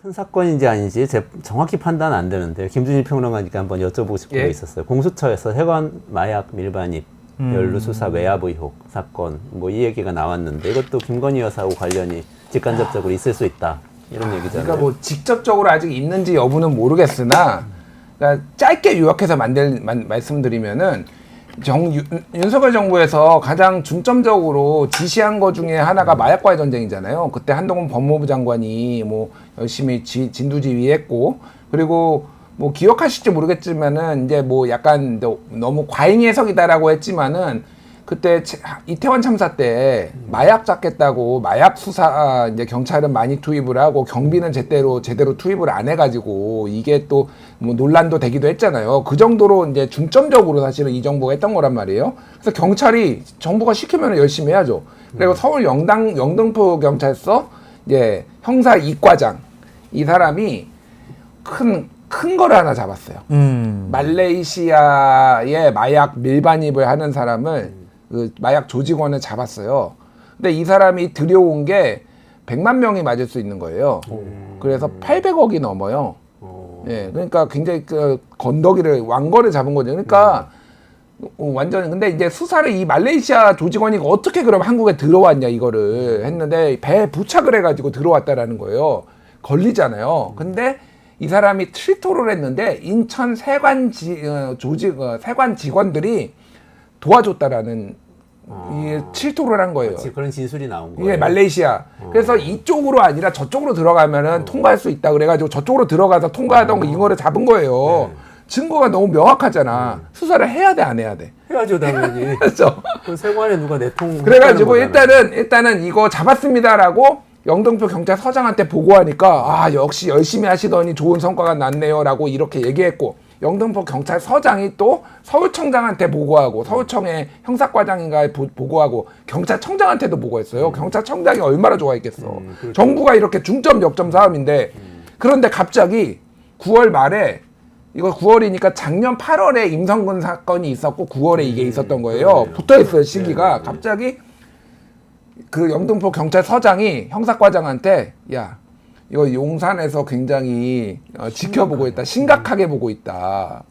큰 사건인지 아닌지 정확히 판단 안 되는데 김준일 평론가니까 한번 여쭤보고 싶은 게 있었어요. 공수처에서 해관 마약 밀반입 연루 수사 외압 의혹 사건 뭐 이 얘기가 나왔는데 이것도 김건희 여사하고 관련이 직간접적으로 있을 수 있다 이런 얘기잖아요. 그러니까 뭐 직접적으로 아직 있는지 여부는 모르겠으나 그러니까 짧게 요약해서 말씀드리면은 윤석열 정부에서 가장 중점적으로 지시한 것 중에 하나가 마약과의 전쟁이잖아요. 그때 한동훈 법무부 장관이 뭐 열심히 진두지휘했고, 그리고 뭐 기억하실지 모르겠지만은 이제 뭐 약간 너무 과잉 해석이다라고 했지만은 그때 이태원 참사 때 마약 잡겠다고 마약 수사 이제 경찰은 많이 투입을 하고 경비는 제대로 투입을 안 해가지고 이게 또 뭐 논란도 되기도 했잖아요. 그 정도로 이제 중점적으로 사실은 이 정부가 했던 거란 말이에요. 그래서 경찰이 정부가 시키면 열심히 해야죠. 그리고 서울 영등포 경찰서 이제 형사 2과장 이 사람이 큰 거를 하나 잡았어요. 말레이시아의 마약 밀반입을 하는 사람을 그 마약 조직원을 잡았어요. 근데 이 사람이 들여온 게 100만 명이 맞을 수 있는 거예요. 그래서 800억이 넘어요. 예, 그러니까 굉장히 그 왕거를 잡은 거죠. 그러니까 완전 근데 이제 수사를 이 말레이시아 조직원이 어떻게 그럼 한국에 들어왔냐 이거를 했는데 배에 부착을 해가지고 들어왔다라는 거예요. 걸리잖아요. 근데 이 사람이 출토를 했는데 인천 세관 세관 직원들이 도와줬다라는 출토를 한 거예요. 그런 진술이 나온 거예요. 예, 말레이시아. 그래서 이쪽으로 아니라 저쪽으로 들어가면은 통과할 수 있다 그래가지고 저쪽으로 들어가서 통과하던 거 이거를 잡은 거예요. 증거가 너무 명확하잖아. 수사를 해야 돼, 안 해야 돼? 해야죠, 당연히. 그렇죠. 그 세관에 누가 내통. 그래가지고 일단은 이거 잡았습니다라고 영등포 경찰서장한테 보고하니까 역시 열심히 하시더니 좋은 성과가 났네요라고 이렇게 얘기했고, 영등포 경찰서장이 또 서울청장한테 보고하고, 서울청의 형사과장인가에 보고하고, 경찰청장한테도 보고했어요. 경찰청장이 얼마나 좋아했겠어. 그렇죠. 정부가 이렇게 중점 역점 싸움인데, 그런데 갑자기 9월 말에, 이거 9월이니까 작년 8월에 임성근 사건이 있었고 9월에 이게 있었던 거예요. 붙어있어요, 시기가. 갑자기 그 영등포 경찰서장이 형사과장한테 야, 이거 용산에서 굉장히 지켜보고 있다. 심각하게 보고 있다.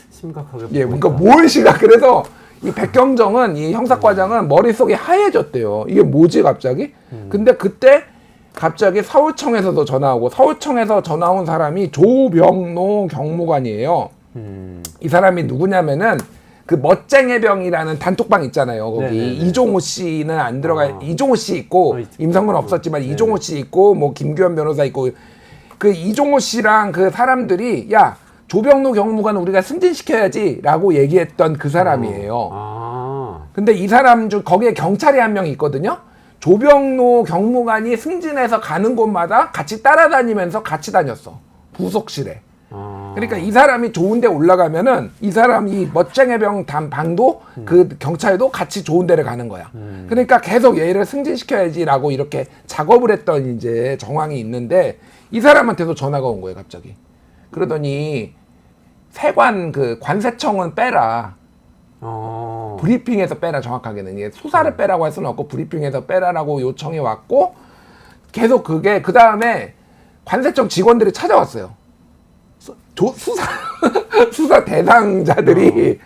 심각하게 보고 그러니까 있다. 뭘 그래서 이 백경정은 이 형사과장은 머릿속이 하얘졌대요. 이게 뭐지 갑자기? 근데 그때 갑자기 서울청에서도 전화 오고, 서울청에서 전화 온 사람이 조병노 경무관이에요. 이 사람이 누구냐면은 그 멋쟁이병이라는 단톡방 있잖아요. 거기 네네네. 이종호 씨는 안 들어가. 이종호 씨 있고 임성근 없었지만 네네. 이종호 씨 있고 뭐 김규현 변호사 있고, 그 이종호 씨랑 그 사람들이 야, 조병노 경무관 우리가 승진시켜야지라고 얘기했던 그 사람이에요. 근데 이 사람 중 거기에 경찰이 한 명 있거든요. 조병노 경무관이 승진해서 가는 곳마다 같이 따라다니면서 같이 다녔어. 부속실에. 그러니까 이 사람이 좋은 데 올라가면은 이 사람이 멋쟁이병 방도 그 경찰도 같이 좋은 데를 가는 거야. 그러니까 계속 얘를 승진시켜야지라고 이렇게 작업을 했던 이제 정황이 있는데, 이 사람한테도 전화가 온 거예요, 갑자기. 그러더니 세관 그 관세청은 빼라. 브리핑에서 빼라, 정확하게는. 이게 수사를 빼라고 할 수는 없고 브리핑에서 빼라라고 요청이 왔고, 계속 그게 그 다음에 관세청 직원들이 찾아왔어요. 수사 대상자들이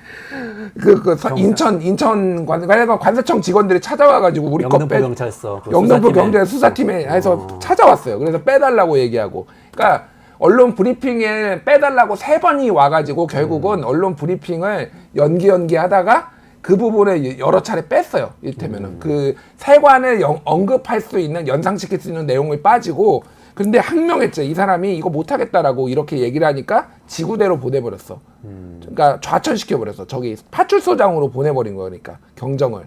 인천 관세청 직원들이 찾아와가지고 우리 영등포 경찰서 영등포 경찰 수사팀에 해서 찾아왔어요. 그래서 빼달라고 얘기하고, 그러니까 언론 브리핑에 빼달라고 3번이 와가지고 결국은 언론 브리핑을 연기하다가 그 부분에 여러 차례 뺐어요. 이를테면은 그 세관을 언급할 수 있는, 연상시킬 수 있는 내용을 빠지고. 근데 항명했죠. 이 사람이 이거 못하겠다라고 이렇게 얘기를 하니까 지구대로 보내버렸어. 그러니까 좌천시켜버렸어. 저기 파출소장으로 보내버린 거니까, 경정을.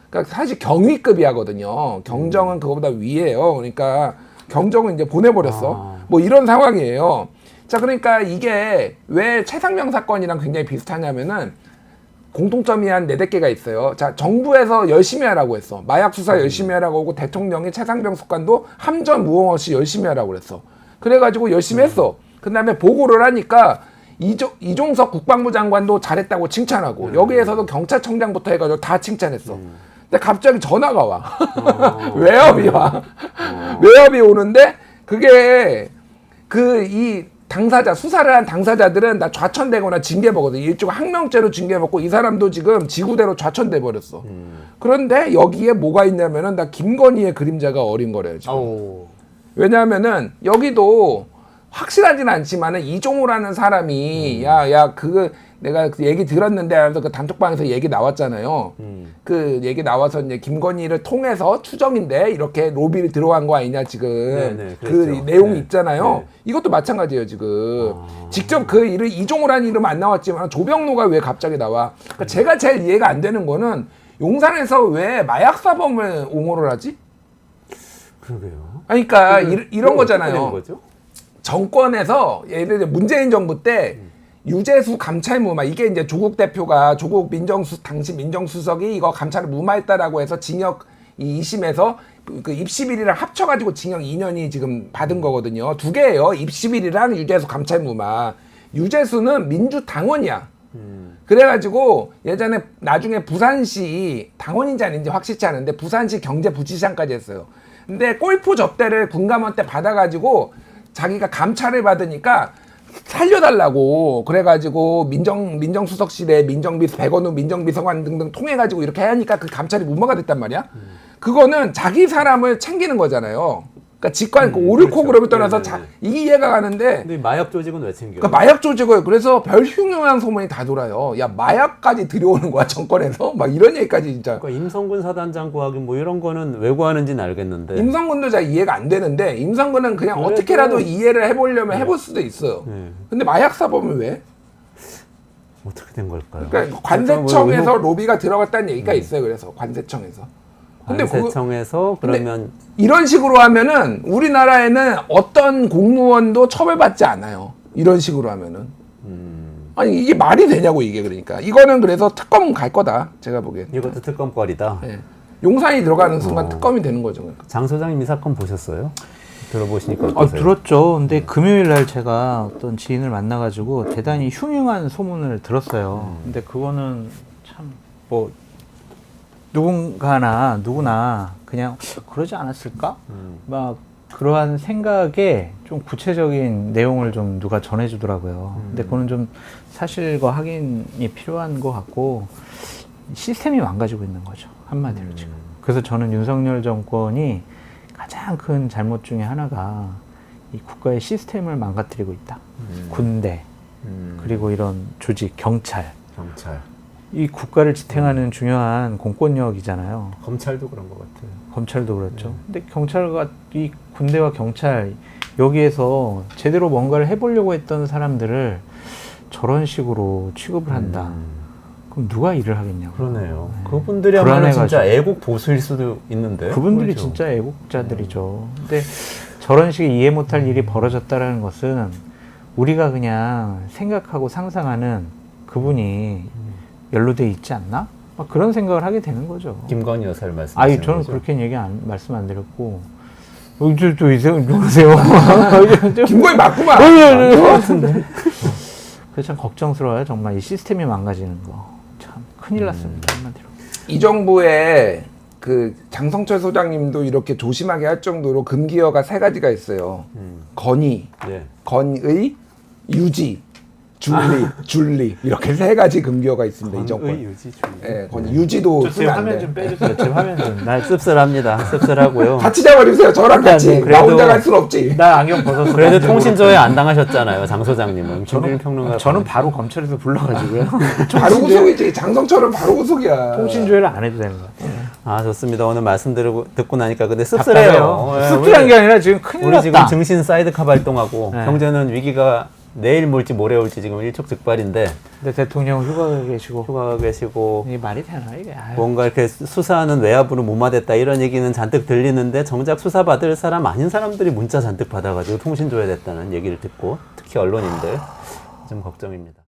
그러니까 사실 경위급이 하거든요. 경정은 그거보다 위에요. 그러니까 경정은 이제 보내버렸어. 뭐 이런 상황이에요. 자, 그러니까 이게 왜 최상명 사건이랑 굉장히 비슷하냐면은 공통점이 한 4-5개가 있어요. 자, 정부에서 열심히 하라고 했어. 마약 수사 열심히 하라고 하고, 대통령이 최상병 수관도 함전 무용 없이 열심히 하라고 그랬어. 그래가지고 열심히 했어. 그 다음에 보고를 하니까 이종석 국방부 장관도 잘했다고 칭찬하고, 여기에서도 경찰청장부터 해가지고 다 칭찬했어. 근데 갑자기 전화가 와. 외압이 와. 외압이 오는데 그게 이 당사자, 수사를 한 당사자들은 다 좌천되거나 징계먹거든. 일종 항명죄로 징계먹고 이 사람도 지금 지구대로 좌천돼 버렸어. 그런데 여기에 뭐가 있냐면은 나 김건희의 그림자가 어린 거래요. 지금. 오. 왜냐하면은 여기도 확실하진 않지만은 이종호라는 사람이 야 그거 내가 그 얘기 들었는데 하면서 그 단톡방에서 얘기 나왔잖아요. 그 얘기 나와서 이제 김건희를 통해서 추정인데 이렇게 로비를 들어간 거 아니냐 지금. 네네, 그 그랬죠. 내용이 네. 있잖아요. 네. 이것도 마찬가지예요 지금. 직접 그 이름 이종호라는 이름 안 나왔지만 조병로가 왜 갑자기 나와? 그러니까 제가 제일 이해가 안 되는 거는 용산에서 왜 마약 사범을 옹호를 하지? 그러게요. 아니, 그러니까 이런 어떻게 된 거잖아요. 거죠? 정권에서 예를 들어 문재인 정부 때 유재수 감찰무마 이게 이제 조국 대표가 조국 당시 민정수석이 이거 감찰을 무마했다라고 해서 징역 2심에서 그 입시비리랑 합쳐가지고 징역 2년이 지금 받은 거거든요. 두 개예요. 입시비리랑 유재수 감찰무마. 유재수는 민주당원이야. 그래가지고 예전에 나중에 부산시 당원인지 아닌지 확실치 않은데 부산시 경제부지장까지 했어요. 근데 골프 접대를 군감원 때 받아가지고 자기가 감찰을 받으니까 살려달라고 그래가지고 민정수석실에 민정비서 백원우 민정비서관 등등 통해가지고 이렇게 하니까 그 감찰이 무마가 됐단 말이야. 그거는 자기 사람을 챙기는 거잖아요. 그러니까 직관 옳고 그렇죠. 그름을 떠나서 네네네. 이게 이해가 가는데 근데 마약 조직은 왜 챙겨요? 그러니까 마약 조직을 그래서 별 흉흉한 소문이 다 돌아요. 야 마약까지 들여오는 거야 정권에서 막 이런 얘기까지 진짜. 그러니까 임성근 사단장 구하기 뭐 이런 거는 왜 구하는지는 알겠는데. 임성근도 잘 이해가 안 되는데 임성근은 그냥 그래도- 어떻게라도 이해를 해보려면 해볼 수도 있어요. 네. 근데 마약 사범은 왜? 어떻게 된 걸까요? 그러니까 관세청에서 로비가 들어갔다는 얘기가 있어요. 그래서 관세청에서. 근데 관세청에서 그러면 이런 식으로 하면은 우리나라에는 어떤 공무원도 처벌받지 않아요. 이런 식으로 하면은. 아니 이게 말이 되냐고 이게 그러니까. 이거는 그래서 특검 갈 거다. 제가 보기엔. 이것도 특검거리다. 예. 용산이 들어가는 순간 특검이 되는 거죠. 그러니까. 장 소장님 이 사건 보셨어요? 들어보시니까 아, 어떠세요? 들었죠. 근데 금요일 날 제가 어떤 지인을 만나가지고 대단히 흉흉한 소문을 들었어요. 근데 그거는 참 뭐 누구나 그냥 그러지 않았을까? 막 그러한 생각에 좀 구체적인 내용을 좀 누가 전해주더라고요. 근데 그거는 좀 사실과 확인이 필요한 것 같고 시스템이 망가지고 있는 거죠. 한마디로 지금. 그래서 저는 윤석열 정권이 가장 큰 잘못 중에 하나가 이 국가의 시스템을 망가뜨리고 있다. 군대, 그리고 이런 조직, 경찰. 이 국가를 지탱하는 중요한 공권력이잖아요. 검찰도 그런 것 같아요. 검찰도 그렇죠. 근데 경찰과 이 군대와 경찰 여기에서 제대로 뭔가를 해보려고 했던 사람들을 저런 식으로 취급을 한다. 그럼 누가 일을 하겠냐고. 그러네요. 그분들이야말로 진짜 애국 보수일 수도 있는데. 그분들이 그렇죠. 진짜 애국자들이죠. 근데 저런 식의 이해 못할 일이 벌어졌다라는 것은 우리가 그냥 생각하고 상상하는 그분이 연루돼 있지 않나? 막 그런 생각을 하게 되는 거죠. 김건희 여사를 말씀하시는 아니 저는 거죠? 그렇게 말씀 안 드렸고 또 이세요 누구세요? 김건희 맞구만. 같은데. 그래서 참 걱정스러워요. 정말 이 시스템이 망가지는 거. 참 큰일 났습니다. 한마디로. 이 정부에 그 장성철 소장님도 이렇게 조심하게 할 정도로 금기어가 3가지가 있어요. 건의, 네. 건의, 유지, 줄리 이렇게 3가지 금기어가 있습니다. 이 정권. 건의 유지 줄. 예, 건의 유지도 쓰면 안 돼. 빼주세요. 제 화면 좀. 나 씁쓸합니다. 씁쓸하고요. 같이 잡아주세요. 저랑 같이. 그래도- 나 혼자 갈 순 없지. 나 안경 벗었어. 그래도 통신조회 안 당하셨잖아요, 장 소장님은. 김준일 평론가. 저는 바로 검찰에서 불러가지고요. 바로 구속이지. 장성철은 바로 구속이야. 통신조회를 안 해도 되는 것 같아요. 아 좋습니다. 오늘 말씀 듣고 나니까 근데 씁쓸해요. 예, 씁쓸한 게 아니라 지금 큰일 우리 났다. 지금 증신 사이드카 발동하고 네. 경제는 위기가 내일 몰지 모레 올지 지금 일촉즉발인데 근데 대통령 휴가가 계시고 휴가가 계시고 이게 말이 되나 이게. 아유. 뭔가 이렇게 수사하는 외압으로 무마됐다 이런 얘기는 잔뜩 들리는데 정작 수사받을 사람 아닌 사람들이 문자 잔뜩 받아가지고 통신조회됐다는 얘기를 듣고 특히 언론인들 좀 걱정입니다.